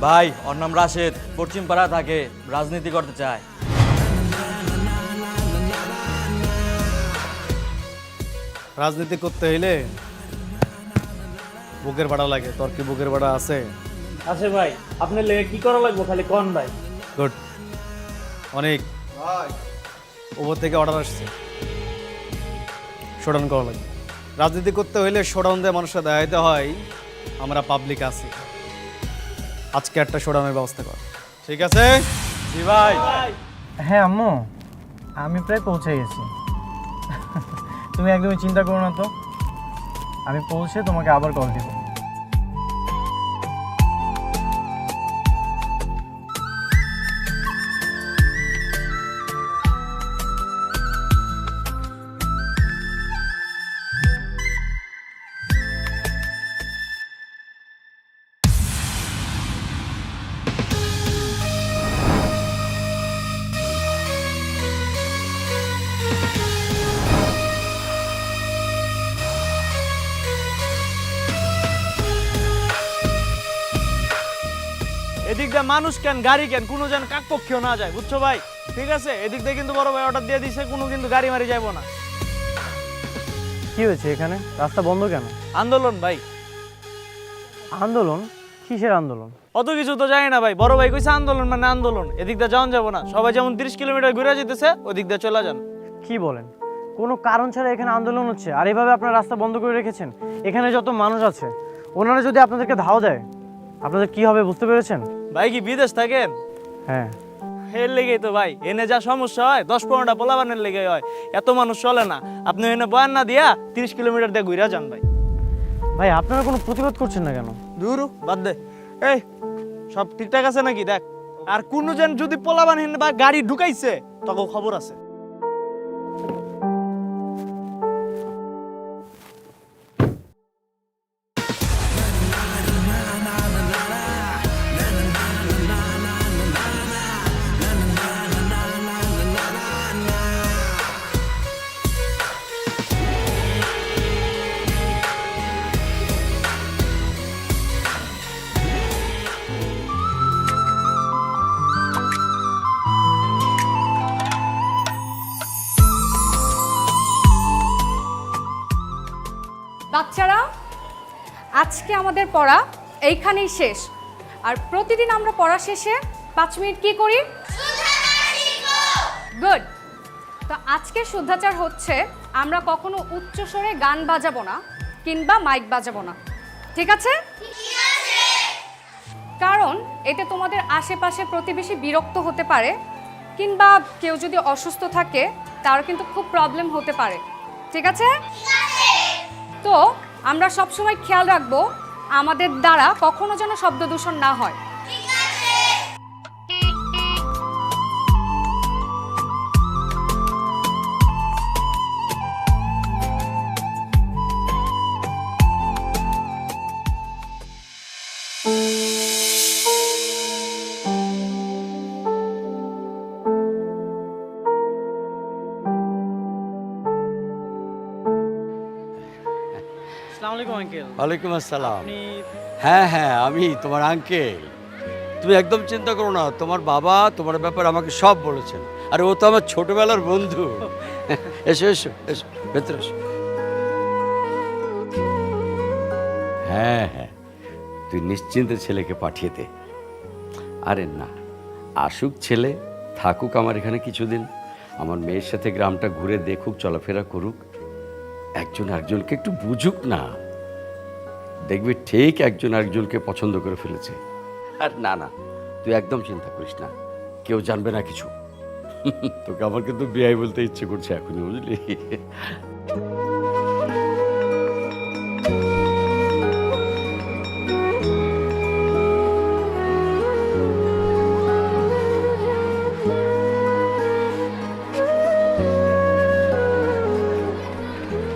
ভাই ওর নাম রাশেদ, পশ্চিম পাড়া থাকে, রাজনীতি করতে চায়। রাজনীতি করতে হইলে বুকের ভাড়া লাগে। তোর কি বুকের ভাড়া আছে? আছে ভাই, আপনার লেগে কি করা লাগবে খালি কোন ভাই। গুড। অনেক ওপর থেকে অর্ডার আসছে, শোডাউন করা লাগে। রাজনীতি করতে হইলে শোডাউন দিয়ে মানুষের দেখাইতে হয় আমরা পাবলিক আছি। আজকে একটা শোডাউনের ব্যবস্থা কর, ঠিক আছে? জি ভাই। হ্যাঁ আম্মু, আমি প্রায় পৌঁছে গেছি। তুমি একদমই চিন্তা করো না তো, আমি পৌঁছে তোমাকে আবার কল দিব। এদিক দিয়ে মানুষ কেন, গাড়ি কেন, কোনো যেন কাকপক্ষেও না যায়, বুঝছো ভাই? ঠিক আছে, এদিক দিয়ে কিন্তু বড় ভাই অর্ডার দিয়ে দিছে, কোনো কিন্তু গাড়ি মারি যাবো না। কি হয়েছে এখানে? রাস্তা বন্ধ কেন? আন্দোলন ভাই। আন্দোলন? কিসের আন্দোলন? অত কিছু তো জানি না ভাই, বড় ভাই কইছে আন্দোলন মানে আন্দোলন। এদিক দিয়ে যাওয়া যাবো না, সবাই যেমন 30 কিলোমিটার ঘুরে যেতেছে ওদিক দিয়ে চলে যান। কি বলেন? কোনো কারণ ছাড়া এখানে আন্দোলন হচ্ছে, আর এভাবে আপনার রাস্তা বন্ধ করে রেখেছেন? এখানে যত মানুষ আছে ওনারা যদি আপনাদেরকে ধাও দেয় আপনাদের কি হবে বুঝতে পেরেছেন? ভাই কি বিদেশ থাকেন? হ্যাঁ। এর লেগেই তো ভাই, এনে যা সমস্যা হয় 10-15টা পোলাবানের লেগে হয়, এত মানুষ চলে না। আপনি এনে বয়ান না দিয়া 30 কিলোমিটার দিয়ে ঘুরে যান ভাই। ভাই আপনারা কোনো প্রতিবাদ করছেন না কেন? দূর বাদ দে। এই সব ঠিকঠাক আছে নাকি দেখ, আর কোনো জন যদি পোলাবান হেন বা গাড়ি ঢুকাইছে তখন খবর আছে। বাচ্চারা, আজকে আমাদের পড়া এইখানেই শেষ। আর প্রতিদিন আমরা পড়া শেষে 5 মিনিট কি করি? গুড। তো আজকে শুদ্ধাচার হচ্ছে আমরা কখনো উচ্চ স্বরে গান বাজাবো না কিংবা মাইক বাজাবো না, ঠিক আছে? কারণ এতে তোমাদের আশেপাশে প্রতিবেশী বিরক্ত হতে পারে, কিংবা কেউ যদি অসুস্থ থাকে তার কিন্তু খুব প্রবলেম হতে পারে, ঠিক আছে? তো আমরা সবসময় খেয়াল রাখবো আমাদের দ্বারা কখনো যেন শব্দ দূষণ না হয়। আসসালামু আলাইকুম আঙ্কেল। ওয়ালাইকুম আসসালাম। আপনি? হ্যাঁ হ্যাঁ, আমি তোমার আঙ্কেল। তুমি একদম চিন্তা করো না, তোমার বাবা তোমার ব্যাপারে আমাকে সব বলেছেন। আর ও তো আমার ছোটবেলার বন্ধু। এসো এসো এসো, ভেতরে এসো। হ্যাঁ হ্যাঁ, তুই নিশ্চিন্তে ছেলেকে পাঠিয়ে দে। আরে না, আসুক ছেলে, থাকুক আমার এখানে কিছুদিন, আমার মেয়ের সাথে গ্রামটা ঘুরে দেখুক, চলাফেরা করুক, একজন একজনকে একটু বুঝুক না। দেখবি ঠিক একজন একজনকে পছন্দ করে ফেলেছে। আর না না, তুই একদম চিন্তা করিস না, কেউ জানবে না কিছু। তোকে আমার কিন্তু বিয়ে বলতে ইচ্ছে করছে এখনই, বুঝলি?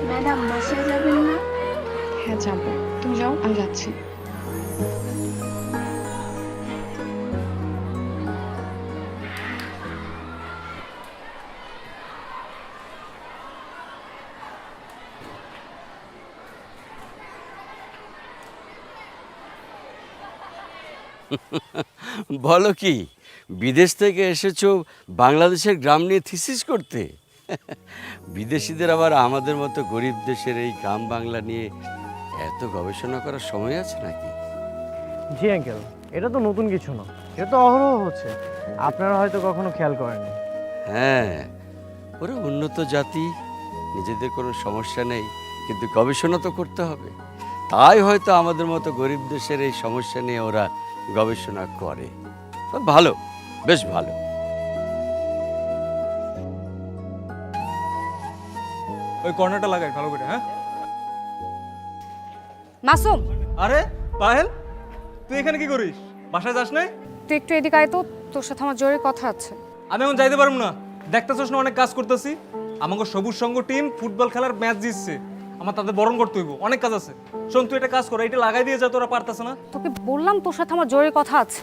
ম্যাডাম বাসায় যাবেন না? হ্যাঁ যাবো, তুমি যাও আমি যাচ্ছি। বলো কি, বিদেশ থেকে এসেছো বাংলাদেশের গ্রাম নিয়ে থিসিস করতে? বিদেশিদের আবার আমাদের মতো গরিব দেশের এই গ্রাম বাংলা নিয়ে এত গবেষণা করার সময় আছে নাকি? জি আঙ্কেল, এটা তো নতুন কিছু না, এটা তো অহরহ হচ্ছে, আপনারা হয়তো কখনো খেয়াল করেননি। হ্যাঁ, ওরা উন্নত জাতি, নিজেদের কোনো সমস্যা নেই, কিন্তু গবেষণা তো করতে হবে। তাই হয়তো আমাদের মতো গরিব দেশের এই সমস্যা নিয়ে ওরা গবেষণা করে। ভালো, বেশ ভালো। ওই কর্নারটা লাগাই ভালো করে। হ্যাঁ, মাসুম, আরে পায়েল, তুই এখানে কি করিস? বাসায় যাস নাই? তুই একটু এদিকে আয় তো, তোর সাথে আমার জরুরি কথা আছে। আমি এখন যাইতে পারবো না, দেখতেছস না অনেক কাজ করতেছি। আমাকে সবুজ সংঘ টিম ফুটবল খেলার ম্যাচ জিতছে, আমার তাদের বরণ করতে হইব, অনেক কাজ আছে। শোন, তুই একটা কাজ কর, এটা লাগাই দিয়ে যা, তোরা পারতাছে না। তোকে বললাম তোর সাথে আমার জরুরি কথা আছে।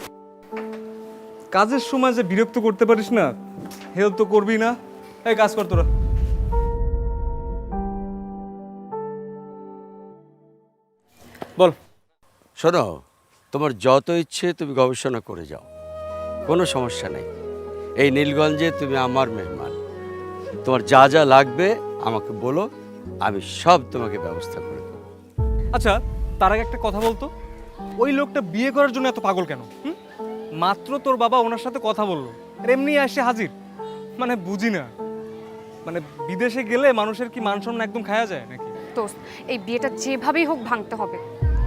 কাজের সময় যে বিরক্ত করতে পারিস না, হেল্প তো করবি না। এই কাজ কর তোরা। বল। শোনো, তোমার যত ইচ্ছে তুমি গবেষণা করে যাও, কোনো সমস্যা নেই। এই নীলগঞ্জে তুমি আমার মেহমান, তোমার যা যা লাগবে আমাকে বলো, আমি সব তোমাকে ব্যবস্থা করে দেবো। আচ্ছা, তার আগে একটা কথা বলতো, ওই লোকটা বিয়ে করার জন্য এত পাগল কেন? মাত্র তোর বাবা ওনার সাথে কথা বললো আর এমনি এসে হাজির। মানে বুঝি না, মানে বিদেশে গেলে মানুষের কি মান সম্মান একদম খায়া যায় নাকি? দোস্ত, এই বিয়েটা যেভাবেই হোক ভাঙতে হবে।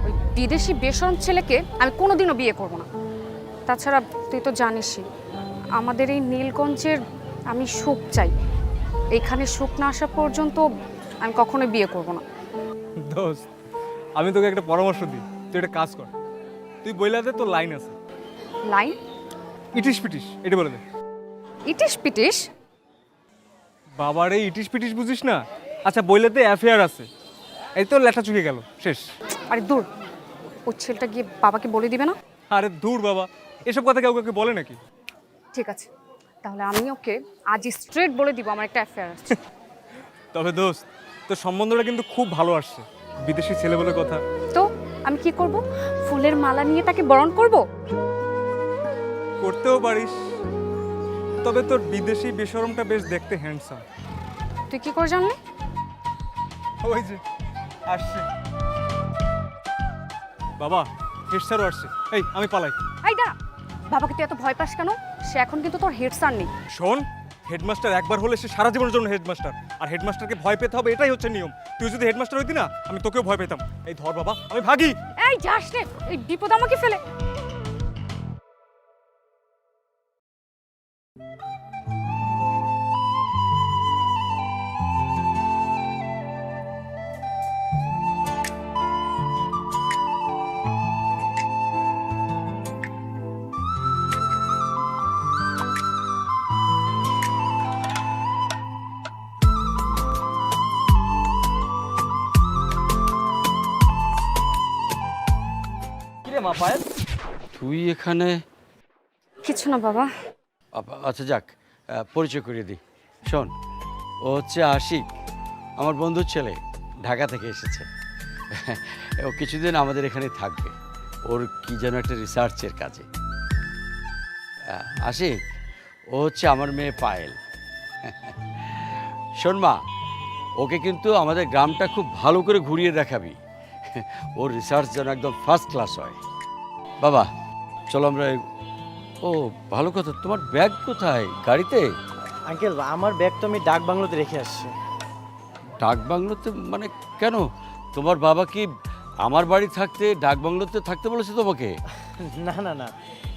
ওই বিদেশি বেসরম ছেলেকে আমি কোনোদিনও বিয়ে করব না। তাছাড়া তুই তো জানিসই, আমাদের এই নীলগঞ্জের আমি সুখ চাই। এখানে সুখ না আসা পর্যন্ত আমি কখনোই বিয়ে করব না। দোস্ত, আমি তোকে একটা পরামর্শ দিই, তুই একটা কাজ কর, তুই বইলা দে তোর লাইন আছে। লাইন? ইটিস পিটিস এটা বলে দে। ইটিস পিটিস? বাবার এই ইটিস পিটিস বুঝিস না? আচ্ছা, বইলাতে অ্যাফেয়ার আছে, এই তো লেখা চুকে গেল, শেষ। আরে দূর, ওই ছেলেটা গিয়ে বাবাকে বলে দিবে না? আরে দূর বাবা, এসব কথা কেউ কাউকে বলে নাকি? ঠিক আছে, তাহলে আমি ওকে আজ স্ট্রেট বলে দিব আমার একটা অ্যাফেয়ার আছে। তবে দোস্ত, তোর সম্বন্ধটা কিন্তু খুব ভালো আসছে, বিদেশি ছেলে বলে কথা। তো আমি কি করব? ফুলের মালা নিয়ে তাকে বরণ করব? করতেও পারিস, তবে তোর বিদেশি বেশরমটা বেশ দেখতে হ্যান্ডসাম। তুই কি করে জানলি? ওই যে আসছে বাবা, হেড স্যারও আসছে। এই আমি পালাই। এই দাঁড়া, বাবাকে তুই এত ভয় পাস কেন? সে এখন কিন্তু তোর হেড স্যার নেই। শোন, হেডমাস্টার একবার হলে সে সারা জীবনের জন্য হেডমাস্টার, আর হেডমাস্টারকে ভয় পেতে হবে, এটাই হচ্ছে নিয়ম। তুই যদি হেডমাস্টার হইতি না, আমি তোকেও ভয় পেতাম। এই ধর বাবা, আমি ভাগি। এই যাস রে, এই বিপদ আমাকে ফেলে। কিরে মা পায়েল, তুই এখানে? কিছু না বাবা। আচ্ছা যাক, পরিচয় করিয়ে দিই। শোন, ও হচ্ছে আশিক, আমার বন্ধুর ছেলে, ঢাকা থেকে এসেছে। ও কিছুদিন আমাদের এখানে থাকবে, ওর কি যেন একটা রিসার্চের কাজে। আশিক, ও হচ্ছে আমার মেয়ে পায়েল। শোন মা, ওকে কিন্তু আমাদের গ্রামটা খুব ভালো করে ঘুরিয়ে দেখাবি, ওর রিসার্চ যেন একদম ফার্স্ট ক্লাস হয়। বাবা চলো আমরা। ও ভালো কথা, তোমার ব্যাগ কোথায়? গাড়িতে? আঙ্কেল, আমার ব্যাগ তো আমি ডাক বাংলোতে রেখে আসছি। ডাক বাংলোতে মানে কেন? তোমার বাবা কি আমার বাড়ি থাকতে ডাক বাংলোতে থাকতে বলেছে তোমাকে? না না না,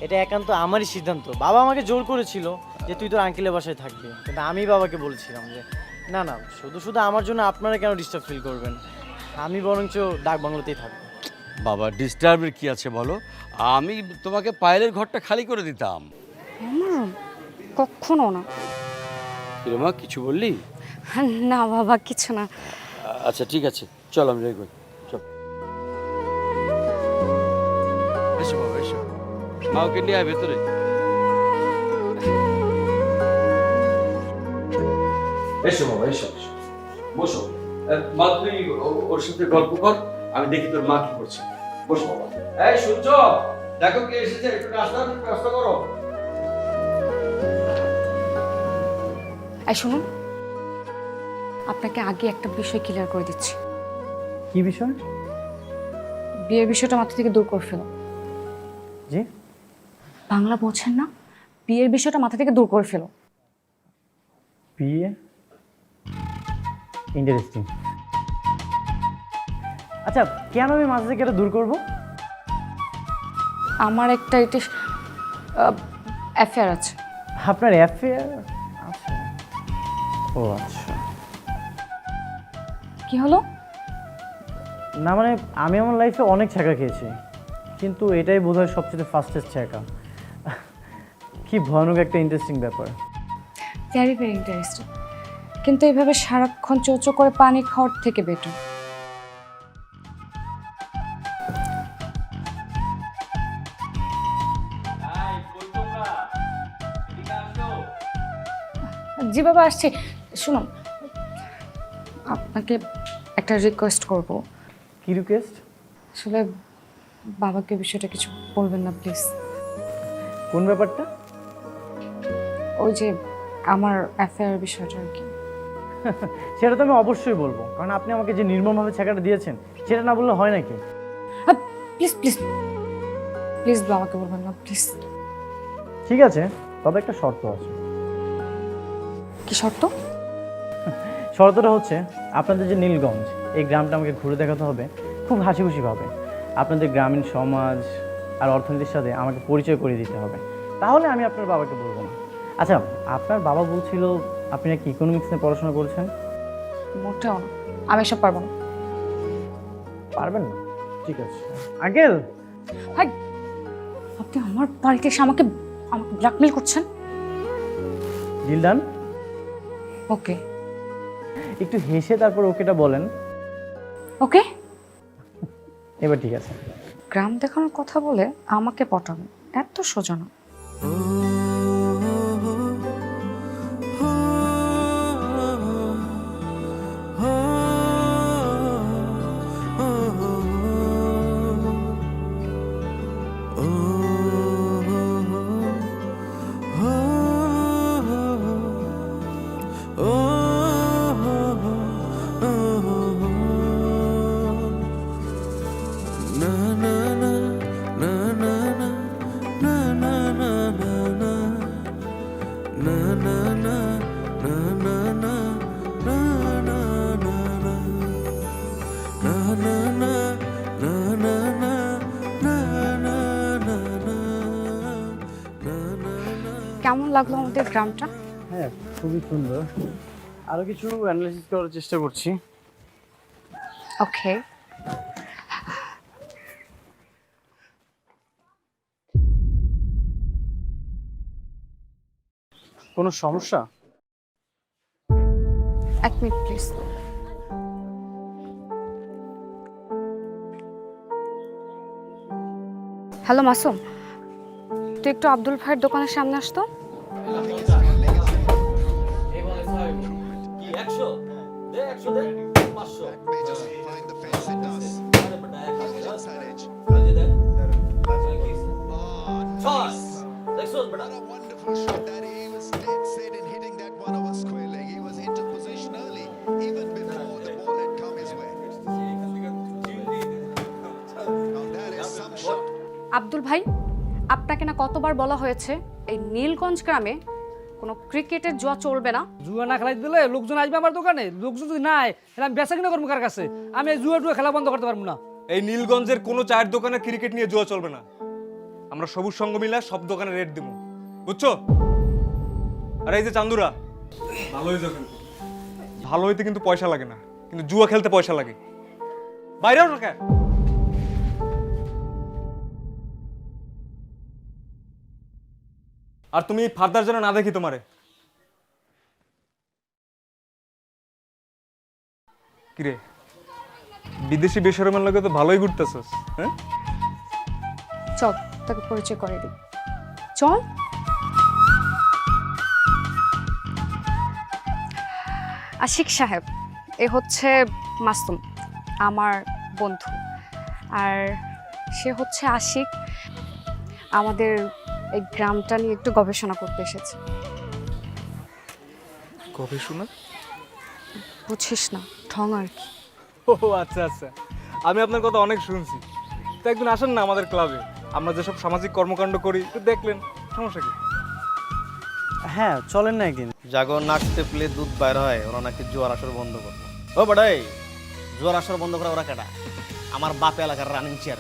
এটা একান্ত আমারই সিদ্ধান্ত। বাবা আমাকে জোর করেছিল যে তুই তোর আঙ্কেলের বাসায় থাকবি, কিন্তু আমি বাবাকে বলেছিলাম যে না না, শুধু শুধু আমার জন্য আপনারা কেন ডিস্টার্ব ফিল করবেন, আমি বরঞ্চ ডাক বাংলোতেই থাকবো। বাবা, ডিস্টার্বের কি আছে বলো? আমি তোমাকে পায়েলের ঘরটা খালি করে দিতাম। কখনো না। কিরমা, কিছু বললি? না বাবা, কিছু না। আচ্ছা ঠিক আছে, চল আমি রেখে চল। এসো বাবা, এসো, মা ওকে নিয়ে আয় ভেতরে। এসো বাবা, এসো, বসো। মা তুই ওর সাথে গল্প কর, আমি দেখি তোর মা কি করছে। বসো বাবা। এই শুনছো? দেখো কে এসেছে, একটু নাস্তার ব্যবস্থা করো। এই শুনুন, আপনাকে আগে একটা বিষয় ক্লিয়ার করে দিচ্ছি। কি বিষয়? বিয়ের বিষয়টা মাথা থেকে দূর করে ফেলো। জি? বাংলা বোঝেন না? বিয়ের বিষয়টা মাথা থেকে দূর করে ফেলো। বিয়ে? ইন্টারেস্টিং। আচ্ছা, কেন আমি মাঝে থেকে এটা দূর করবো? আমার একটা এটা অ্যাফেয়ার আছে। আপনার অ্যাফেয়ার আছে? ও আচ্ছা। কি হলো? না মানে আমি আমার লাইফে অনেক ছ্যাঁকা খেয়েছি, কিন্তু এটাই বোধহয় সবচেয়ে ফাস্টেস্ট ছ্যাঁকা। কি ভয়ানক একটা ইন্টারেস্টিং ব্যাপার। ভেরি ভেরি ইন্টারেস্টিং, কিন্তু এইভাবে সারাক্ষণ চোচো করে পানি খাওয়ার থেকে বেটার। জি বাবা, আসছি। শুনুন, আপনাকে একটা রিকোয়েস্ট করব। কি রিকোয়েস্ট? আসলে বাবাকে বিষয়টা কিছু বলবেন না প্লিজ। কোন ব্যাপারটা? ওই যে আমার অ্যাফেয়ার বিষয়টা আর কি। সেটা তো আমি অবশ্যই বলবো, কারণ আপনি আমাকে যে নির্মমভাবে ছ্যাঁকাটা দিয়েছেন সেটা না বললে হয় নাকি? প্লিজ প্লিজ প্লিজ বাবাকে বলবেন না প্লিজ। ঠিক আছে, তবে একটা শর্ত আছে। কি শর্ত? শর্তটা হচ্ছে আপনাদের যে নীলগঞ্জ, এই গ্রামটা আমাকে ঘুরে দেখাতে হবে খুব হাসি খুশিভাবে। আপনাদের গ্রামীণ সমাজ আর অর্থনীতির সাথে আমাকে পরিচয় করিয়ে দিতে হবে, তাহলে আমি আপনার বাবাকে বলবো না। আচ্ছা, আপনার বাবা বলছিল আপনি নাকি ইকোনমিক্স নিয়ে পড়াশোনা করেছেন? মোটেও না, আমি এসব পারবো না। পারবেন না? ঠিক আছে আঙ্কেল। হাই, আপনি আমার বাড়িতে এসে আমাকে আমাকে ব্ল্যাকমেল করছেন? Deal done. ওকে একটু হেসে তারপর ওকেটা বলেন। ওকে, এবার ঠিক আছে। গ্রাম দেখানোর কথা বলে আমাকে পটানো এত সোজা না। কেমন লাগলো আমাদের গ্রামটা? হ্যাঁ, খুবই সুন্দর। আরো কিছু অ্যানালাইসিস করার চেষ্টা করছি। ওকে, কোনো সমস্যা? এক মিনিট প্লিজ। হ্যালো মাসুম, তুই একটু আব্দুল ভাইয়ের দোকানের সামনে আসতো। Wonderful shot that he was dead set in hitting that one over square leg. He was into position early, even before the ball had come his way. Now that is some shot. Abdul ভাই, আপনাকে না কতবার বলা হয়েছে এই নীলগঞ্জ গ্রামে কোনো ক্রিকেটের জুয়া চলবে না। জুয়া না খেলাই দিলে লোকজন আসবে আমার দোকানে, লোকজন যদি নাই তাহলে আমি বেচা কিনা করবো কার কাছে? আমি এই জুয়া টুয়া খেলা বন্ধ করতে পারবো না। এই নীলগঞ্জের কোনো চায়ের দোকানে ক্রিকেট নিয়ে জুয়া চলবে না। আমরা সবুজ সংঘ মিলে সব দোকানে রেট দেবো, বুঝছো? আর এই যে চান্দুরা, ভালো হয়েছে কিন্তু, ভালো হইতে কিন্তু পয়সা লাগে না, কিন্তু জুয়া খেলতে পয়সা লাগে। বাইরেও না কেন? আর তুমি ফার্দার যেন না দেখি তোমারে। কিরে, বিদেশি বেশরমের লগে তো ভালোই ঘুরতেছস, হ্যাঁ? চল তাকে পরিচয় করে দিই, চল। আশিক সাহেব, এ হচ্ছে মাসুম, আমার বন্ধু, আর সে হচ্ছে আশিক। আমাদের এই গ্রামটা নিয়ে একটু গবেষণা করতে এসেছি। গবেষণা? বুঝিস না, ঠং আর কি। ও আচ্ছা আচ্ছা, আমি আপনার কথা অনেক শুনছি। তো একদিন আসেন না আমাদের ক্লাবে, আমরা যেসব সামাজিক কর্মকাণ্ড করি একটু দেখলেন, সমস্যা কি? হ্যাঁ চলেন না একদিন। জাগর নাক টেপলে দুধ বাইর হয়, ওরা নাকি জোয়ার আসর বন্ধ করবো। ও বাড়াই, জোয়ার আসর বন্ধ করা ওরা কেটা? আমার বাপে এলাকার রানিং চেয়ার,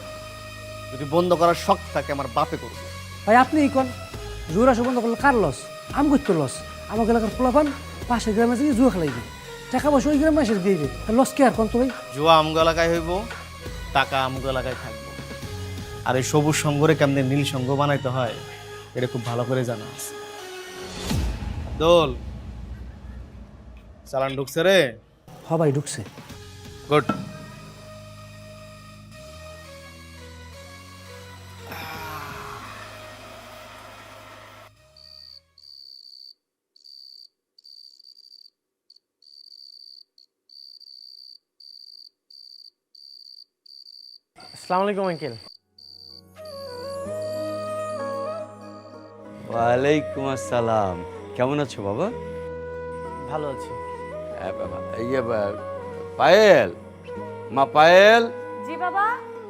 যদি বন্ধ করার শখ থাকে আমার বাপে করবো। ভাই আপনি কোন জোর আসো বন্ধ করলে কার লস? আম করতো লস। আমাকে এলাকার পোলাপান পাশের গ্রামে থেকে জুয়া খেলাইবে, টাকা পয়সা ওই গ্রামে এসে দিয়েবে, লস কে আর কোন তো ভাই? জুয়া আমগো এলাকায় হইব, টাকা আমগো এলাকায় থাকবো। আর এই সবুজ সঙ্গরে কেমনে নীল সঙ্গ বানাইতে হয় এটা খুব ভালো করে জানা আছে। দোল, চালান ঢুকছে রে? হ ভাই ঢুকছে। গুড। আসসালামু আলাইকুম আঙ্কেল। ওয়ালাইকুম আসসালাম। কেমন আছো বাবা? ভালো আছি। পায়েল, মা পায়েল, জি বাবা,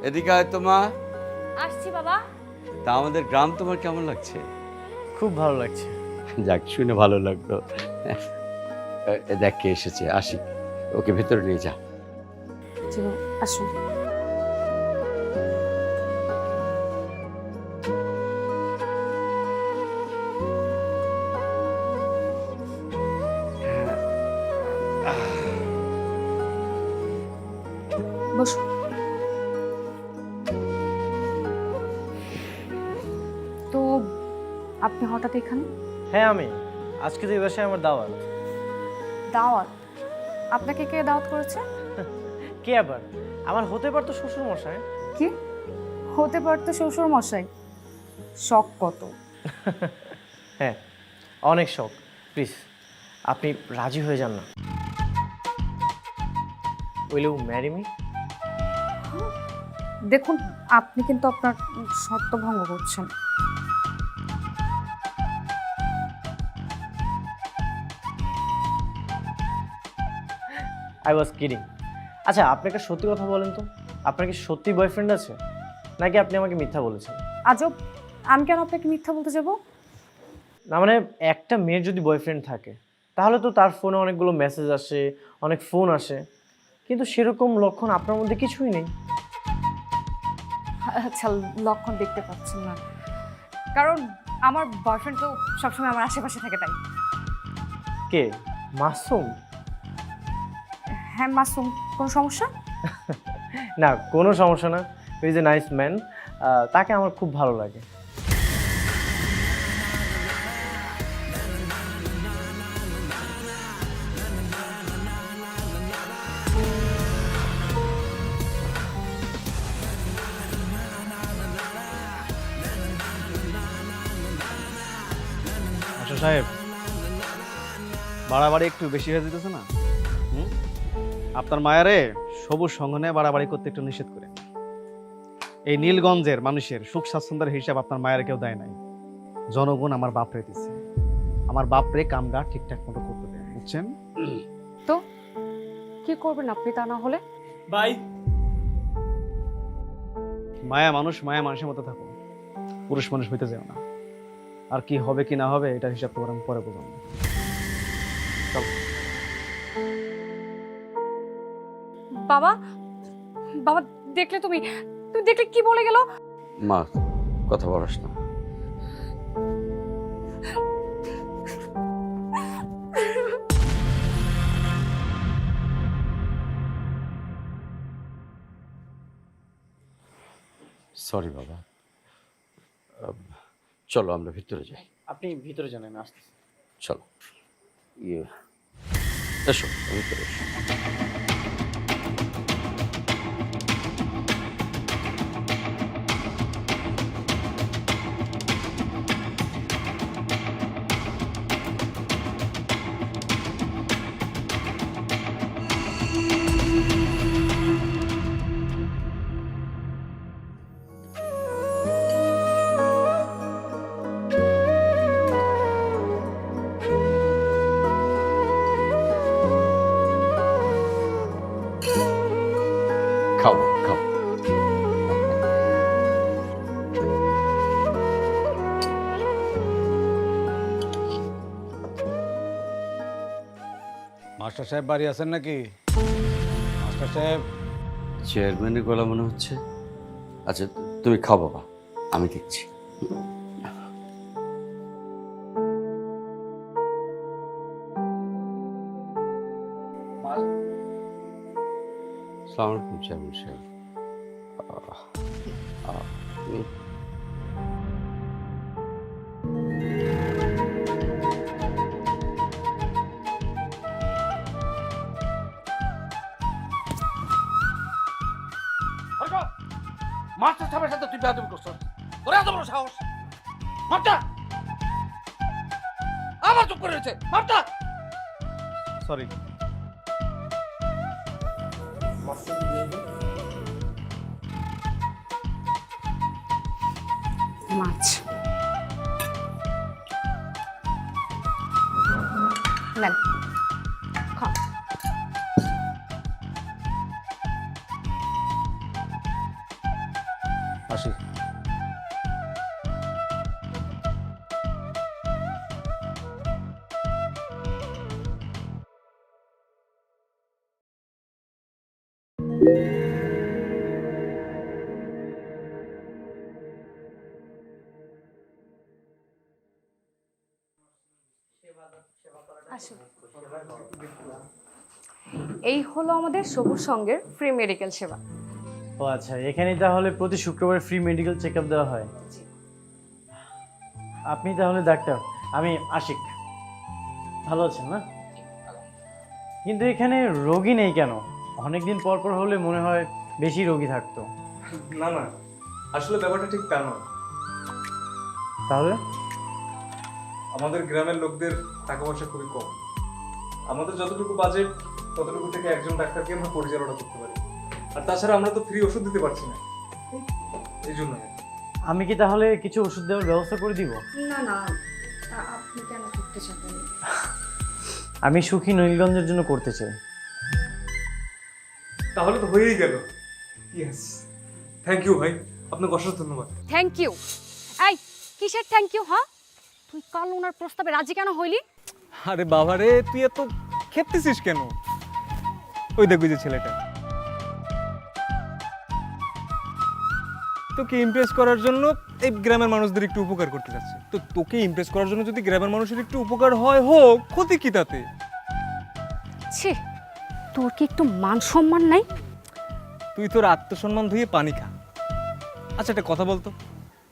এদিকে আয় তো মা। আসছি বাবা। তা আমাদের গ্রাম তোমার কেমন লাগছে? খুব ভালো লাগছে। যাক, শুনে ভালো লাগলো। দেখ কে এসেছে, আসি, ওকে ভেতরে নিয়ে যা। জি বাবা, আসুন। বসুন। তো আপনি হঠাৎ এখানে? হ্যাঁ আমি আজকে তো এই বাসায় আমার দাওয়াত। দাওয়াত? আপনাকে কে দাওয়াত করেছে? কে আবার? আমার হতে পারতো শ্বশুর মশাই। কি হতে পারতো শ্বশুর মশাই? শখ কত! হ্যাঁ অনেক শখ। প্লিজ আপনি রাজি হয়ে যান না। Will you marry me? দেখুন, আপনি কিন্তু আপনার শর্ত ভঙ্গ করছেন। I was kidding. আচ্ছা আপনি একটা সত্যি কথা বলেন তো, আপনার কি সত্যি বয়ফ্রেন্ড আছে নাকি আপনি আমাকে মিথ্যা বলেছেন? আজব, আমি কেন আপনাকে মিথ্যা বলতে যাব? না মানে একটা মেয়ের যদি বয়ফ্রেন্ড থাকে তাহলে তো তার ফোনে অনেকগুলো মেসেজ আসে, অনেক ফোন আসে, কিন্তু সেরকম লক্ষণ আপনার মধ্যে কিছুই নেই। আচ্ছা, লক্ষণ দেখতে পাচ্ছেন না কারণ আমার বয়ফ্রেন্ড তো সবসময় আমার আশেপাশে থাকে, তাই। কে? মাসুম? হ্যাঁ মাসুম। কোনো সমস্যা? না কোনো সমস্যা না, ইজ এ নাইস ম্যান, তাকে আমার খুব ভালো লাগে। আচ্ছা সাহেব, বাড়াবাড়ি একটু বেশি হয়ে যেতেছে না? আপনার মায়ারে সবুজ সঙ্গনে বাড়াবাড়ি করতে একটু নিষেধ করে। এই নীলগঞ্জের মানুষের সুখ স্বাচ্ছন্দ্যের হিসাব আপনার মায়ের কেউ দেয় নাই, জনগণ আমার বাপরে দিচ্ছে। আমার বাপরে কামগা ঠিকঠাক মতো করতে দেয়, বুঝছেন? তো কি করবেন আপনি তা না হলে? বাই। মায়া মানুষ মায়া মানুষের মতো থাকো, পুরুষ মানুষ হইতে যাও না। আর কি হবে কি না হবে এটার হিসাব তোমার আমি পরে বুঝাবো। বাবা, বাবা দেখলে তুমি দেখলে কি বলে গেল? মা কথা বলস না। সরি বাবা, চলো আমরা ভিতরে যাই। আপনি ভিতরে জানেন, আসতে। চলো, এসো ভিতরে এসো। খাও খাও। মাস্টার সাহেব বাড়ি আছেন নাকি? মাস্টার সাহেব, চেয়ারম্যানের গলা মনে হচ্ছে। আচ্ছা তুমি খাও বাবা, আমি দেখছি। আসসালামু আলাইকুম চেয়ারম্যান সাহেব। আপনি মাস্টার সাহেবের সাথে তুই বেয়াদবি করছিস। তোর এত বড় সাহস! মারটা! আবার চুপ করে রয়েছে। মারটা! সরি। মাছ নেন, খাও। আসি। আসুন। এই হলো আমাদের সবুজ সঙ্গের ফ্রি মেডিকেল সেবা। ও আচ্ছা, এখানেই তাহলে প্রতি শুক্রবার ফ্রি মেডিকেল চেক আপ দেওয়া হয়। আপনি তাহলে ডাক্তার, আমি আশিক। ভালো আছেন না? কিন্তু এখানে রোগী নেই কেন? অনেকদিন পর পর হলে মনে হয় বেশি রোগী থাকতো। না না, আসলে ব্যাপারটা ঠিক তা নয়। তাহলে আমাদের গ্রামের লোকদের টাকা পয়সা খুবই কম। আমাদের যতটুকু বাজেট ততটুকু থেকে একজন ডাক্তারকে আমরা পরিচালনা করতে পারি। আর তাছাড়া আমরা তো ফ্রি ওষুধ দিতে পারছি না, এই জন্য। আমি কি তাহলে কিছু ওষুধ দেওয়ার ব্যবস্থা করে দিব? না না, আপনি কেন করতে চাবেন? আমি সুখী নীলগঞ্জের জন্য করতে চাই। তাহলে তো হয়েই গেল। ইয়েস, থ্যাংক ইউ ভাই, আপনাকে অশেষ ধন্যবাদ। Thank you? এই কিসের থ্যাংক ইউ? হ্যাঁ, তুই কাল ওনার প্রস্তাবে রাজি কেন হইলি? আরে বাবারে, তুই এত খেপতেছিস কেন? ওই দেখবি যে ছেলেটা তোকে ইমপ্রেস করার জন্য এই গ্রামের মানুষদের একটু উপকার করতে যাচ্ছে। তো তোকে ইমপ্রেস করার জন্য যদি গ্রামের মানুষের একটু উপকার হয়, হোক, ক্ষতি কি তাতে? ছি, তোর কি একটু মান সম্মান নাই? তুই তোর আত্মসম্মান ধুয়ে পানি খা। আচ্ছা একটা কথা বলতো,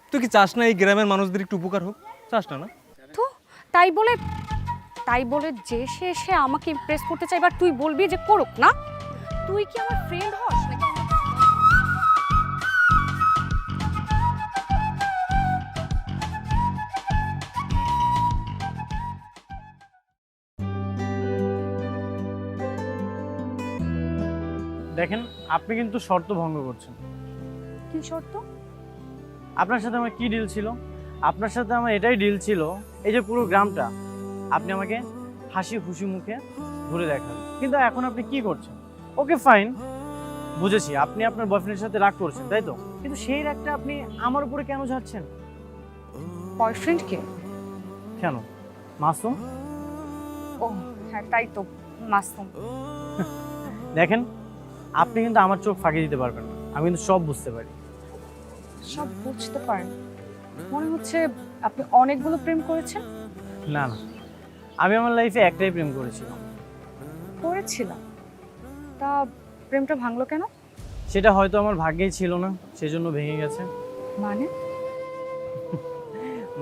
তুই কি চাস না এই গ্রামের মানুষদের একটু উপকার হোক? চাস না? না তো তাই বলে যে সে আমাকে ইমপ্রেস করতে চাই, এবার তুই বলবি যে করুক না? তুই কি আমার ফ্রেন্ড হস নাকি? দেখেন, আপনি কিন্তু শর্ত ভঙ্গ করছেন। কি শর্ত? আপনার সাথে আমার কি ডিল ছিল? আপনার সাথে আমার এটাই ডিল ছিল, এই যে পুরো গ্রামটা আপনি আমাকে হাসি খুশি মুখে ঘুরে দেখাবেন। কিন্তু এখন আপনি কি করছেন? ওকে ফাইন, বুঝেছি আপনি আপনার বয়ফ্রেন্ডের সাথে রাগ করছেন, তাই তো? কিন্তু সেই রাগটা আপনি আমার উপরে কেন ঝাড়ছেন? বয়ফ্রেন্ড কে? কেন, মাসুম? ও হ্যাঁ, তাই তো, মাসুম। দেখেন, আপনি কিন্তু আমার চোখ ফাঁকি দিতে পারবেন না। আমি কিন্তু সব বুঝতে পারি। সব বুঝতে পারেন? মনে হচ্ছে আপনি অনেকগুলো প্রেম করেছেন। না না, আমি আমার লাইফে একটাই প্রেম করেছিলাম। করেছিলাম? তা প্রেমটা ভাঙলো কেন? সেটা হয়তো আমার ভাগ্যেই ছিল না, সেজন্য ভেঙে গেছে।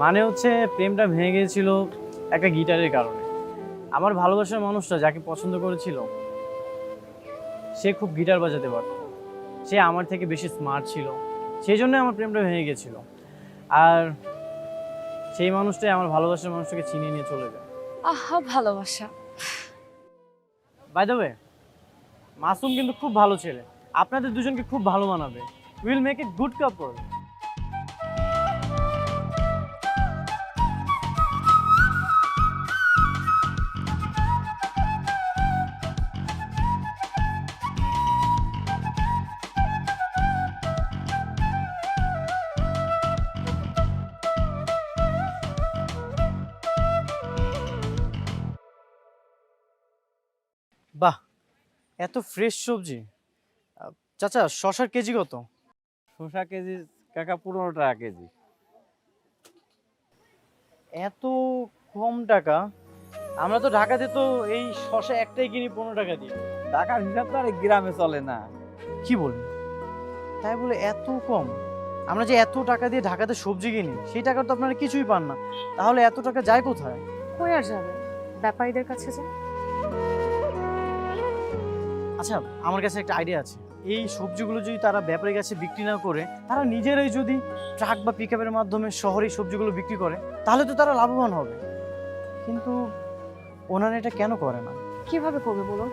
মানে হচ্ছে প্রেমটা ভেঙে গিয়েছিল একটা গিটারের কারণে। আমার ভালোবাসার মানুষটা যাকে পছন্দ করেছিল সে খুব গিটার বাজাতে পারত, সে আমার থেকে বেশি স্মার্ট ছিল, সেই জন্য আমার প্রেমটা ভেঙে গেছিল। আর সেই মানুষটাই আমার ভালোবাসার মানুষটাকে চিনিয়ে নিয়ে চলে যায়। আহা, ভালোবাসা। বাই দ্য ওয়ে, মাসুম কিন্তু খুব ভালো ছেলে, আপনাদের দুজনকে খুব ভালো মানাবে। উইল মেক এ গুড কাপল। বাহ, এত ফ্রেশ সবজি। চাচা, শশার কেজি কত? শসা কেজি কাকা 15 টাকা কেজি। এত কম টাকা? আমরা তো ঢাকাতে তো এই শশা একটাই কিনি 15 টাকা দিয়ে। টাকার হিসাব তো আর এই গ্রামে চলে না। কি বলেন? তাই বলে এত কম? আমরা যে এত টাকা দিয়ে ঢাকাতে সবজি কিনি সেই টাকা তো আপনারা কিছুই পান না, তাহলে এত টাকা যায় কোথায়? কই আর যাবে, ব্যাপারীদের কাছে যায়। আচ্ছা, আমার কাছে একটা আইডিয়া আছে। এই সবজিগুলো যদি তারা ব্যাপারীর কাছে বিক্রি না করে তারা নিজেরাই যদি ট্রাক বা পিকআপের মাধ্যমে শহরে সবজিগুলো বিক্রি করে তাহলে তো তারা লাভবান হবে। কিন্তু ওনারা এটা কেন করে না? কিভাবে করবে বলুন?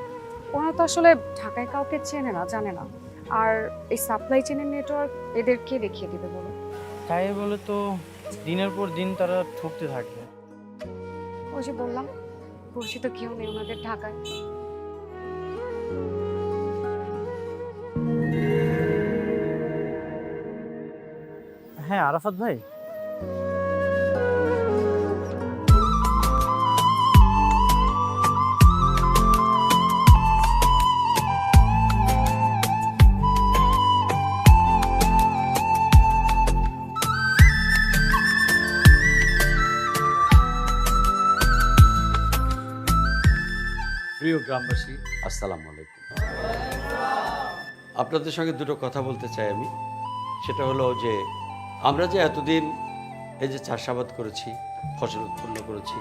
ওনারা তো আসলে ঢাকায় কাউকে চেনে না, জানে না। আর এই সাপ্লাই চেনের নেটওয়ার্ক এদেরকে দেখিয়ে দিবে বলুন। তাই বলে তো দিনের পর দিন তারা ঠকতে থাকবে। ওই যে বললাম, পরিচিত কেউ নেই ওনাদের ঢাকায়। হ্যাঁ আরাফাত ভাই, প্রিয় গ্রামবাসী, আসসালামু আলাইকুম। আপনাদের সঙ্গে দুটো কথা বলতে চাই আমি। সেটা হলো যে আমরা যে এতদিন এই যে চাষাবাদ করেছি, ফসল উৎপন্ন করেছি,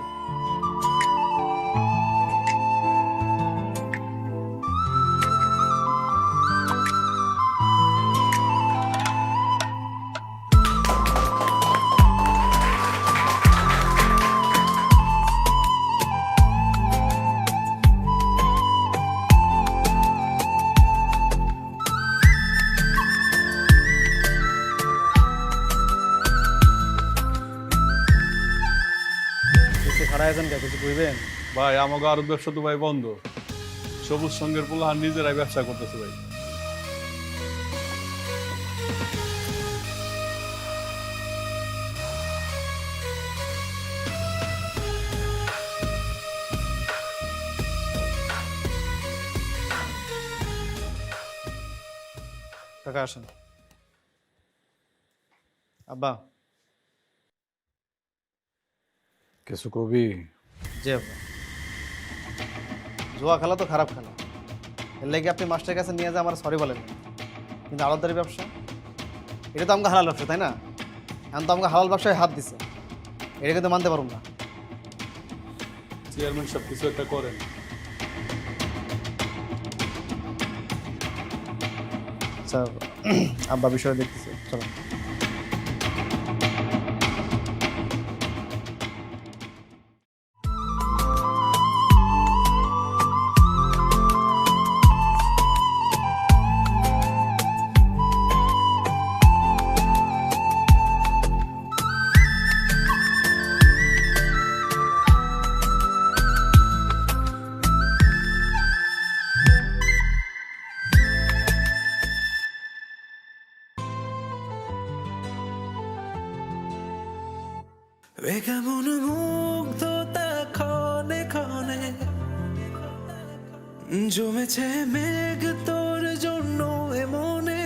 খারাপ আছেন কে, কিছু কইবেন? ভাই আমাকে আরো ব্যবসা তো ভাই বন্ধ। সবুজ সঙ্গের পোলাহান নিজেরাই ব্যবসা করতেছে ভাই। কাকা আসেন। আব্বা। কিছু কবি? জি আব্বা। জুয়া খেলা তো খারাপ খেলা, এর লেগে আপনি মাস্টারের কাছে নিয়ে যা আমার সরি বলেন। কিন্তু আড়তদারি ব্যবসা, এটা তো আমাকে হালাল ব্যবসা, তাই না? এখন তো আমাকে হালাল ব্যবসায় হাত দিছে, এটা কিন্তু মানতে পারুন না। চেয়ারম্যান সব কিছু একটা করেন। আচ্ছা আব্বা, বিষয় দেখতেছি, চলো। কেমন মুগ্ধতা ক্ষণে ক্ষণে জমেছে মেঘ তোর জন্য এমনে,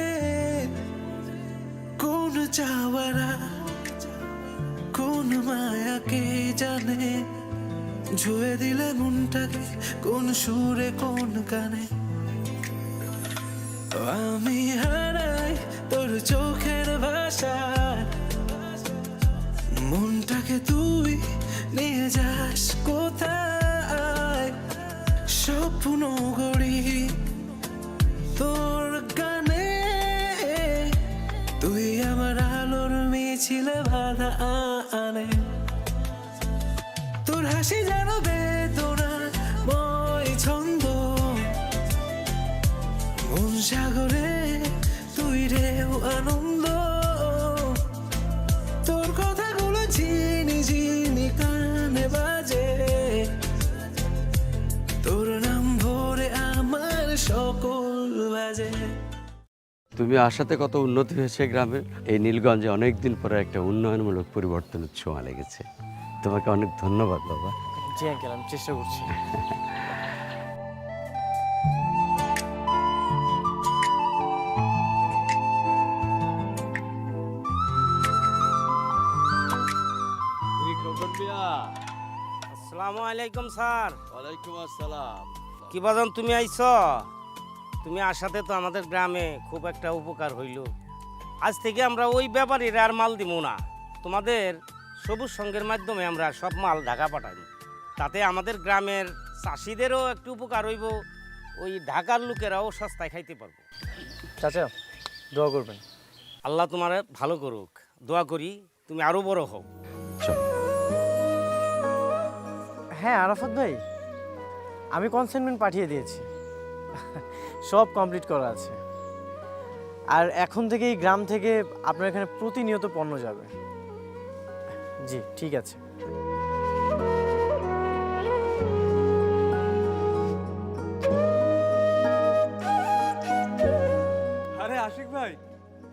কোন চাওয়ারা কোন মায়াকে জানে, ছুঁয়ে দিলে মনটাকে কোন সুরে কোন গানে। আমি হারাই তোর চোখের ভাষা, মনটাকে তুই নিয়ে যাস কোথায়, স্বপ্ন গড়ি তোর গানে, তুই আমার আলোর মিছিলে বাধা আনে, তোর হাসি যেন বেদনা মই ছন্দ, মন সাগরে তুই রেও আনন্দ, তোর কথাগুলো ঝিনি ঝিনি কানে বাজে, তোর নাম ভরে আমার সকল বাজে। তুমি আসাতে কত উন্নতি হয়েছে গ্রামের। এই নীলগঞ্জে অনেক দিন পরে একটা উন্নয়নমূলক পরিবর্তনের ছোঁয়া লেগেছে। তোমাকে অনেক ধন্যবাদ বাবা। জি আঙ্কেল, আমি চেষ্টা করছি। আলাইকুম স্যার। ওয়ালাইকুম আসসালাম। কি বাজান তুমি আইছ? তুমি আসাতে তো আমাদের গ্রামে খুব একটা উপকার হইল। আজ থেকে আমরা ওই ব্যাপারীরা আর মাল দিব না, তোমাদের সবুজ সংঘের মাধ্যমে আমরা সব মাল ঢাকা পাঠাই। তাতে আমাদের গ্রামের চাষিদেরও একটু উপকার হইব, ওই ঢাকার লোকেরাও সস্তায় খাইতে পারবো। চাচা দোয়া করবেন। আল্লাহ তোমার ভালো করুক, দোয়া করি তুমি আরো বড় হও। হ্যাঁ আরাফাত ভাই, আমি কনসাইনমেন্ট পাঠিয়ে দিয়েছি, সব কমপ্লিট করা আছে। আর এখন থেকে এই গ্রাম থেকে আপনার এখানে প্রতিনিয়ত পণ্য যাবে। জি ঠিক আছে। আরে আশিক ভাই,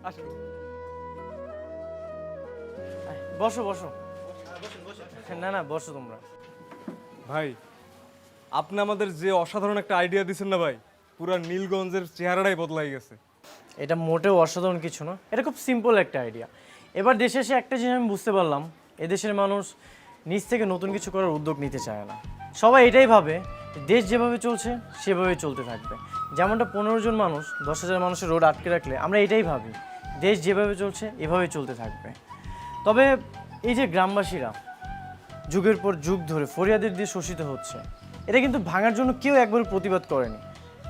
আসুন। বসো বসো। না না বসো তোমরা। ভাই, আপনি আমাদের যে অসাধারণ একটা আইডিয়া দিচ্ছেন না ভাই, পুরা নীলগঞ্জের চেহারাটাই বদলাই গেছে। এটা মোটেও অসাধারণ কিছু না, এটা খুব সিম্পল একটা আইডিয়া। এবার দেশে এসে একটা জিনিস আমি বুঝতে পারলাম, এদেশের মানুষ নিজ থেকে নতুন কিছু করার উদ্যোগ নিতে চায় না। সবাই এটাই ভাবে দেশ যেভাবে চলছে সেভাবেই চলতে থাকবে। যেমনটা 15 জন মানুষ 10,000 মানুষের রোড আটকে রাখলে আমরা এটাই ভাবি দেশ যেভাবে চলছে এভাবেই চলতে থাকবে। তবে এই যে গ্রামবাসীরা যুগের পর যুগ ধরে ফরিয়াদের দিয়ে শোষিত হচ্ছে, এটা কিন্তু ভাঙার জন্য কেউ একবার প্রতিবাদ করেনি।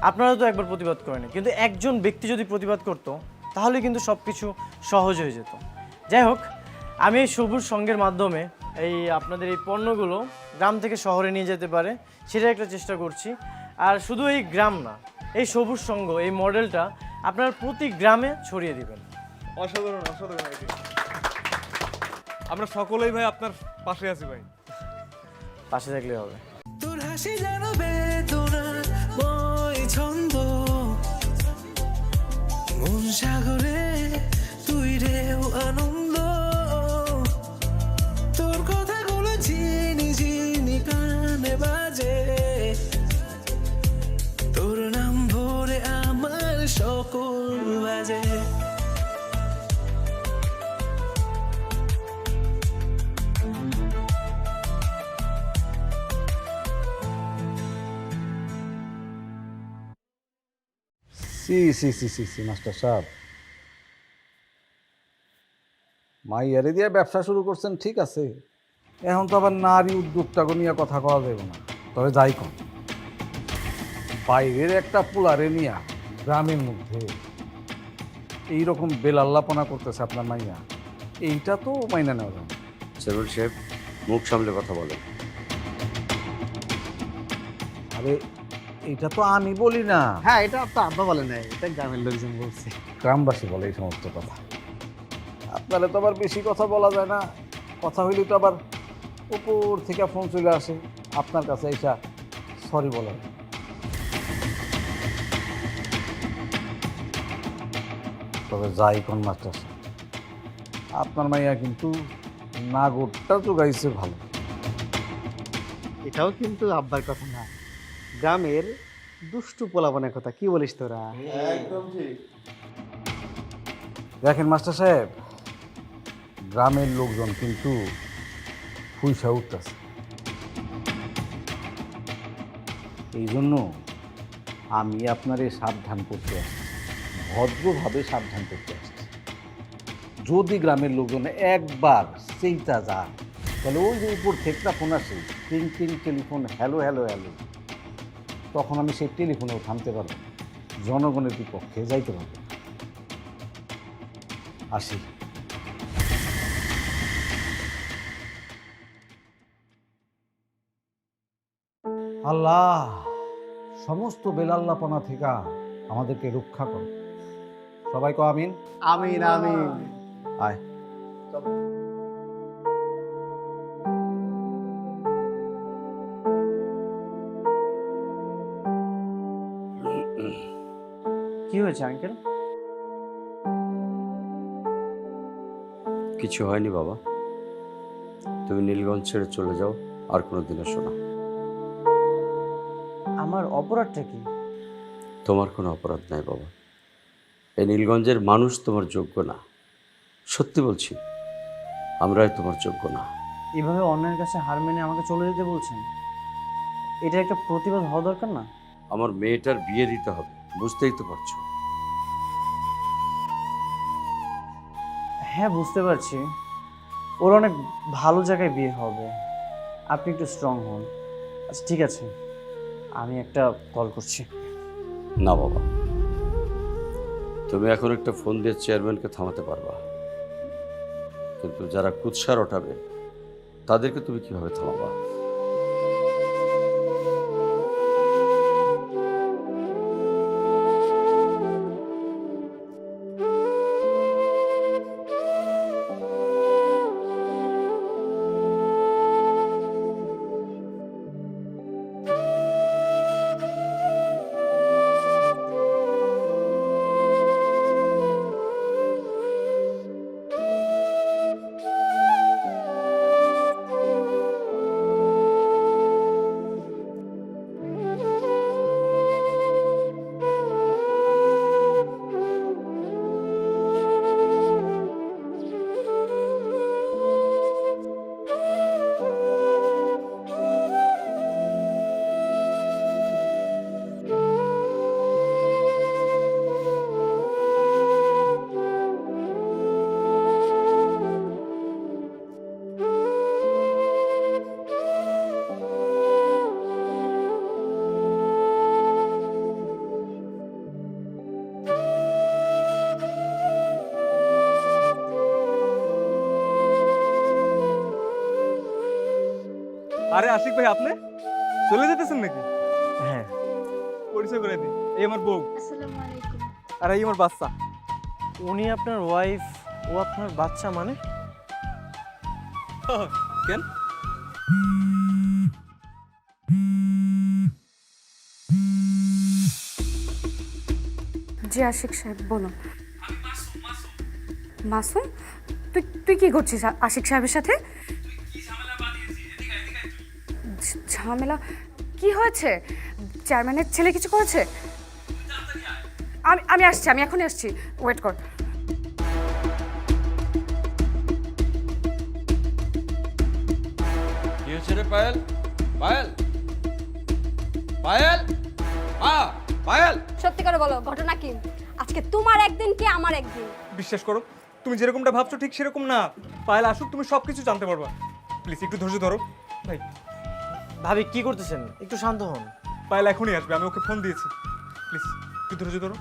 আপনারা তো একবার প্রতিবাদ করেনি, কিন্তু একজন ব্যক্তি যদি প্রতিবাদ করতো তাহলে কিন্তু সব কিছু সহজ হয়ে যেত। যাই হোক, আমি এই সবুজ সংঘের মাধ্যমে এই আপনাদের এই পণ্যগুলো গ্রাম থেকে শহরে নিয়ে যেতে পারে সেটা একটা চেষ্টা করছি। আর শুধু এই গ্রাম না, এই সবুজ সংঘ এই মডেলটা আপনারা প্রতি গ্রামে ছড়িয়ে দিবেন। অসাধারণ অসাধারণ আইডিয়া। আমরা সকলেই ভাই আপনার পাশে আছি ভাই। পাশে থাকলে হবে। তোর হাসি যেন বেদনার বই ছন্দ, মন সাগরে তুই রেও আনন্দ, তোর কথাগুলো চিনি চিনি কানে বাজে, তোর নাম ভরে আমার সকল বাজে। সি সি সি সি সি মাস্টার সাহেব, মাইয়ারে দিয়ে ব্যবসা শুরু করছেন ঠিক আছে, এখন তো আবার নারী উদ্যোক্তাকে নিয়ে কথা কওয়া যাবে না। তবে যাই কম, বাইরের একটা পুলারে নিয়া গ্রামের মধ্যে এইরকম বেলাল্লাপনা করতেছে আপনার মাইয়া, এইটা তো মাইনা নেওয়া যায় না। সেরুল সাহেব, মুখ সামলে কথা বলেন। আরে এইটা তো আমি বলি না, হ্যাঁ, এটা আপনার আব্বা বলে নাই, এটা গ্রামের লোকজন বলছে। গ্রামবাসী বলে এই সমস্ত কথা। আপনারা তো আবার বেশি কথা বলা যায় না, কথা হইলে তো আবার উপর থেকে ফোন চলে আসে আপনার কাছে, এইটা সরি বলেন। তবে যাই কোন মাস্টার সাহেব, আপনার মাইয়া কিন্তু নাগরটা জোগাইছে ভালো। এটাও কিন্তু আব্বার কথা না, গ্রামের দুষ্টু পোলাপনের কথা। কি বলিস তোরা? একদম ঠিক। দেখেন মাস্টার সাহেব, গ্রামের লোকজন কিন্তু ফুইসা উঠতেছে, এই জন্য আমি আপনারে সাবধান করতে আসছি, ভদ্রভাবে সাবধান করতে আসছি। যদি গ্রামের লোকজন একবার সেইটা যায়, তাহলে ওই যে উপর থেকে ফোন আসে, টিং টিং টেলিফোন, হ্যালো হ্যালো হ্যালো, তখন আমি সেই টেলিফোনেও থামতে পারবো, জনগণের বিপক্ষে যাইতে পারবো। আসি। আল্লাহ সমস্ত বেলাল্লাপনা থেকে আমাদেরকে রক্ষা করো। সবাই কো আমিন। আমিন আমিন। আয়। কি হয়েছে আঙ্কেল? কিছু হয়নি বাবা, তুমি নীলগঞ্জ ছেড়ে চলে যাও, আর কোনো দিন এসো না। আমার অপরাধটা কি? তোমার কোনো অপরাধ নাই বাবা, এই নীলগঞ্জের মানুষ তোমার যোগ্য না। সত্যি বলছি, আমরাই তোমার যোগ্য না। এভাবে অন্যের কাছে হার মেনে আমাকে চলে যেতে বলছেন? এটা একটা প্রতিবাদ হওয়া দরকার না? আমার মেয়েটার বিয়ে দিতে হবে, বুঝতেই তো পারছো। হ্যাঁ, বুঝতে পারছি। ওর অনেক ভালো জায়গায় বিয়ে হবে, আপনি একটু স্ট্রং হন। আচ্ছা ঠিক আছে, আমি একটা কল করছি। না বাবা, তুমি এখন একটা ফোন দিয়ে চেয়ারম্যানকে থামাতে পারবা, কিন্তু যারা কুৎসা রটাবে তাদেরকে তুমি কিভাবে থামাবা? আরে আশিক ভাই, আপনি চলে যেতেছেন নাকি? হ্যাঁ। পরিচয় করে দিই, এই আমার বউ, আসসালামু আলাইকুম। আর এই আমার বাচ্চা। উনি আপনার ওয়াইফ, ও আপনার বাচ্চা মানে? কেন? জি আশিক সাহেব বলুন। মাসুম, তুই তুই কি করছিস আশিক সাহেবের সাথে? ঝামেলা কি হয়েছে? চেয়ারম্যানের ছেলে কিছু করেছে? আমি আসছি, আমি এখনই আসছি, ওয়েট কর। কি হয়েছে রে পায়েল? পায়েল, পায়েল, পায়েল। সত্যি করে বলো, ঘটনা কি? আজকে তোমার একদিন কি আমার একদিন? বিশ্বাস করো, তুমি যেরকমটা ভাবছো ঠিক সেরকম না। পায়েল আসুক, তুমি সব কিছু জানতে পারবা। প্লিজ একটু ধৈর্য ধরো ভাই। ভাবি কি করতেছেন? একটু শান্ত হন। পায়েল এখনই আসবে, আমি ওকে ফোন দিয়েছি। প্লিজ একটু ধৈর্য ধরো।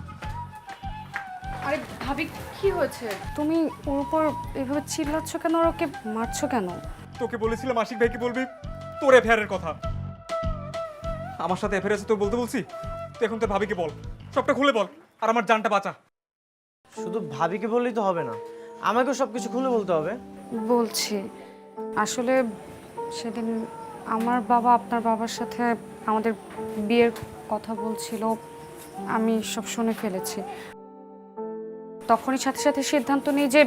আরে ভাবি, কি হয়েছে? তুমি ওর উপর এভাবে চিল্লাচ্ছ কেন, আর ওকে মারছো কেন? তোকে বলেছিলাম আশিক ভাইকে বলবি তোর অ্যাফেয়ারের কথা। আমার সাথে অ্যাফেয়ার আছে তোর বলতে বলছি, তুই এখন তোর ভাবিকে বল, সবটা খুলে বল, আর আমার জানটা বাঁচা। শুধু ভাবিকে বললেই তো হবে না, আমাকেও সব কিছু খুলে বলতে হবে। বলছি, আসলে সেদিন আমার বাবা আপনার বাবার সাথে আমাদের বিয়ের কথা বলছিল, আমি সব শুনে ফেলেছি। তখনই সাথে সাথে সিদ্ধান্ত নিই যে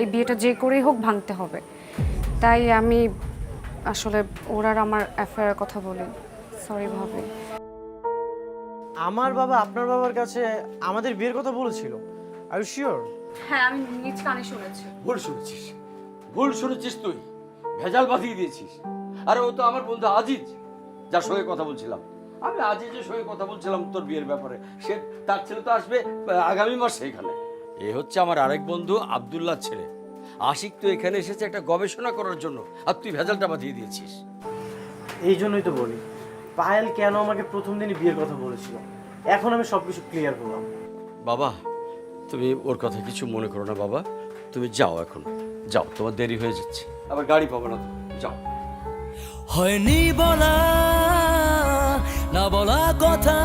এই বিয়েটা যে করেই হোক ভাঙতে হবে। তাই আমি আসলে ওর আর আমার অ্যাফেয়ারের কথা বলি। সরি ভাবি। আমার বাবা আপনার বাবার কাছে আমাদের বিয়ের কথা বলেছিল? Are you sure? হ্যাঁ, আমি নিজ কানে শুনেছি। ভুল শুনেছিস, ভুল শুনেছিস, তুই ভেজাল বাঁধিয়ে দিয়েছিস। আরে ও তো আমার বন্ধু আজিজ, যার সঙ্গে কথা বলছিলাম। আমি আজিজের সঙ্গে কথা বলছিলাম তোর বিয়ের ব্যাপারে। সে, তার ছেলে তো আসবে আগামী মাসে এখানে। এ হচ্ছে আমার আরেক বন্ধু আব্দুল্লাহ ছেলে। আশিক তো এখানে এসেছে একটা গবেষণা করার জন্য, আর তুই ভেজালটা বাঁধিয়ে দিয়েছিস। এই জন্যই তো বলি, পায়েল কেন আমাকে প্রথম দিনই বিয়ের কথা বলেছিল। এখন আমি সবকিছু ক্লিয়ার করলাম। বাবা, তুমি ওর কথা কিছু মনে করো না বাবা, তুমি যাও, এখন যাও, তোমার দেরি হয়ে যাচ্ছে, আবার গাড়ি পাবো না, যাও। হয়নি বলা না বলা কথা,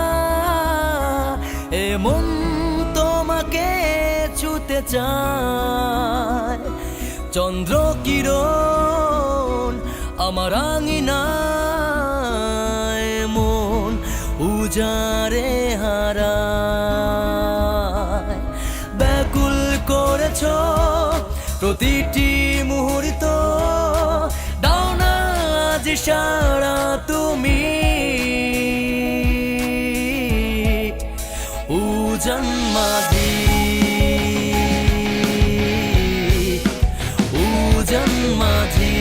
এমন তোমাকে ছুতে চায়। চন্দ্র কিরণ আমার আঙিনায়, মন উজারে হারায়। ব্যাকুল করেছ প্রতিটি মুহূর্ত, দাও না আজ সারা তুমি। উজান মাঝি, উজান মাঝি,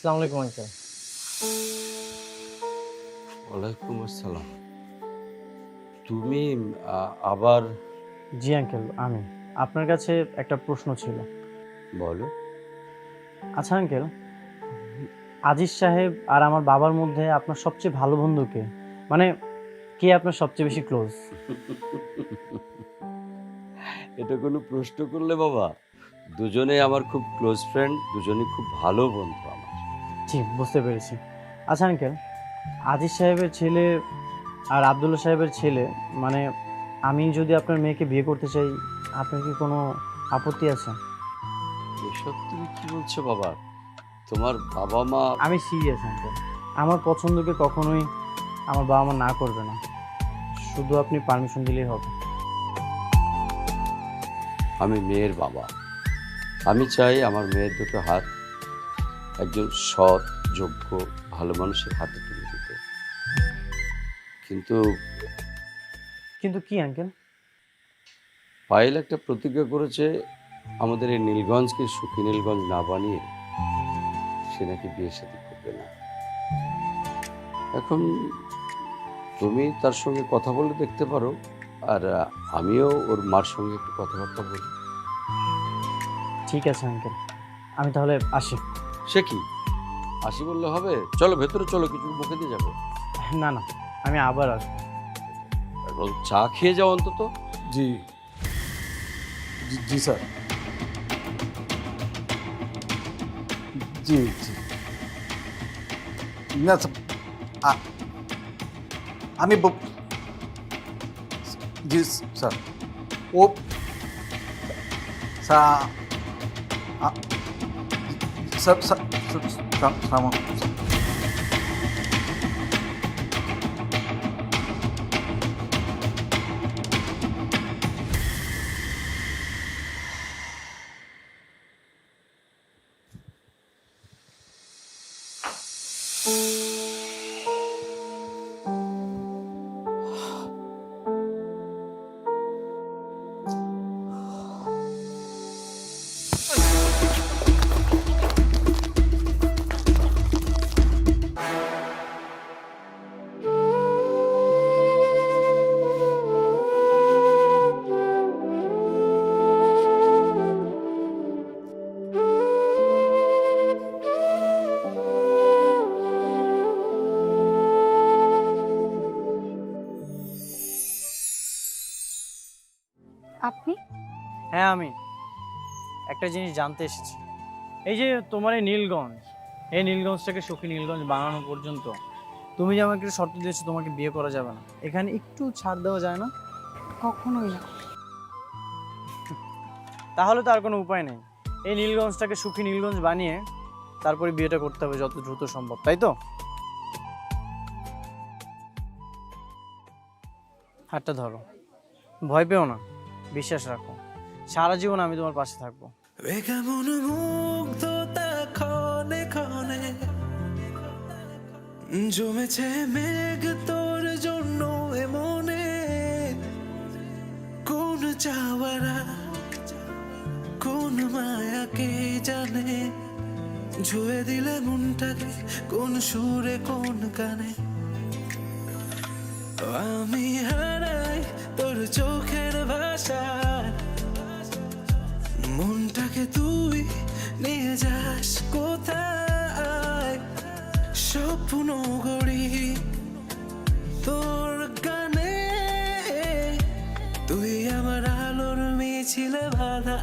আসসালামু আলাইকুম আঙ্কেল। ওয়ালাইকুম আসসালাম। তুমি আবার? জি আঙ্কেল, আমি আপনার কাছে একটা প্রশ্ন ছিল। বলো। আচ্ছা আঙ্কেল, আজিজ সাহেব আর আমার বাবার মধ্যে আপনার সবচেয়ে ভালো বন্ধু কে? মানে কে আপনার সবচেয়ে বেশি ক্লোজ? এটা কোনো প্রশ্ন করলে বাবা? দুজনে আমার খুব ক্লোজ ফ্রেন্ড, দুজনেই খুব ভালো বন্ধু আমার। জি, বুঝতে পেরেছি। আচ্ছা আঙ্কেল, আজিজ সাহেবের ছেলে আর আব্দুল্লাহ সাহেবের ছেলে, মানে আমি যদি আপনার মেয়েকে বিয়ে করতে চাই, আপনার কি কোনো আপত্তি আছে? এসব তুমি কি বলছো বাবা? তোমার বাবা মা? আমি সিরিয়াস আঙ্কেল, আমার পছন্দকে কখনোই আমার বাবা মা না করবে না, শুধু আপনি পারমিশন দিলেই হবে। আমি মেয়ের বাবা, আমি চাই আমার মেয়ের দুটো হাত একজন সৎ, যোগ্য, ভালো মানুষের হাতে তুলে দিতে। কিন্তু কিন্তু কি আঙ্কেল? পায়েল একটা প্রতিজ্ঞা করেছে, আমাদের এই নীলগঞ্জকে সুখী নীলগঞ্জ না বানিয়ে সে নাকি বিয়ে শাদী করবে না। এখন তুমি তার সঙ্গে কথা বলে দেখতে পারো, আর আমিও ওর মার সঙ্গে একটু কথাবার্তা বলি। ঠিক আছে আঙ্কেল, আমি তাহলে আসি। সে কি আসি বললে হবে? চলো ভেতরে চলো, কিছু মুখে দিয়ে যাবে। না না, আমি আবার আসবো। এখন চা খেয়ে যাও অন্তত। জি জি স্যার। জি জি না আমি জি স্যার। ও স্যার স্যার স্যার আপনি? হ্যাঁ, আমি একটা জিনিস জানতে এসেছি। এই যে তোমার এই নীলগঞ্জ, এই নীলগঞ্জটাকে সুখী নীলগঞ্জ বানানো পর্যন্ত তুমি যে আমাকে শর্ত দিয়েছো তোমাকে বিয়ে করা যাবে না, এখানে একটু ছাড় দেওয়া যায় না? কখনোই না। তাহলে তো আর কোনো উপায় নেই, এই নীলগঞ্জটাকে সুখী নীলগঞ্জ বানিয়ে তারপরে বিয়েটা করতে হবে যত দ্রুত সম্ভব, তাই তো? হাতটা ধরো, ভয় পেও না, বিশ্বাস রাখো, সারা জীবন আমি তোমার পাশে থাকবো। কেমন মুগ্ধতা ক্ষণে ক্ষণে জমেছে মেঘ তোর জন্য এমনে, কোন চাওয়ারা কোন মায়াকে জানে, ছুঁয়ে দিলে মনটাকে কোন সুরে কোন গানে, আমি হারাই তোর চোখের ভাষায়, মনটাকে তুই নিয়ে যাস কোথায়, স্বপ্ন গড়ি তোর গানে, তুই আমার আলোর মিছিলে বাধা।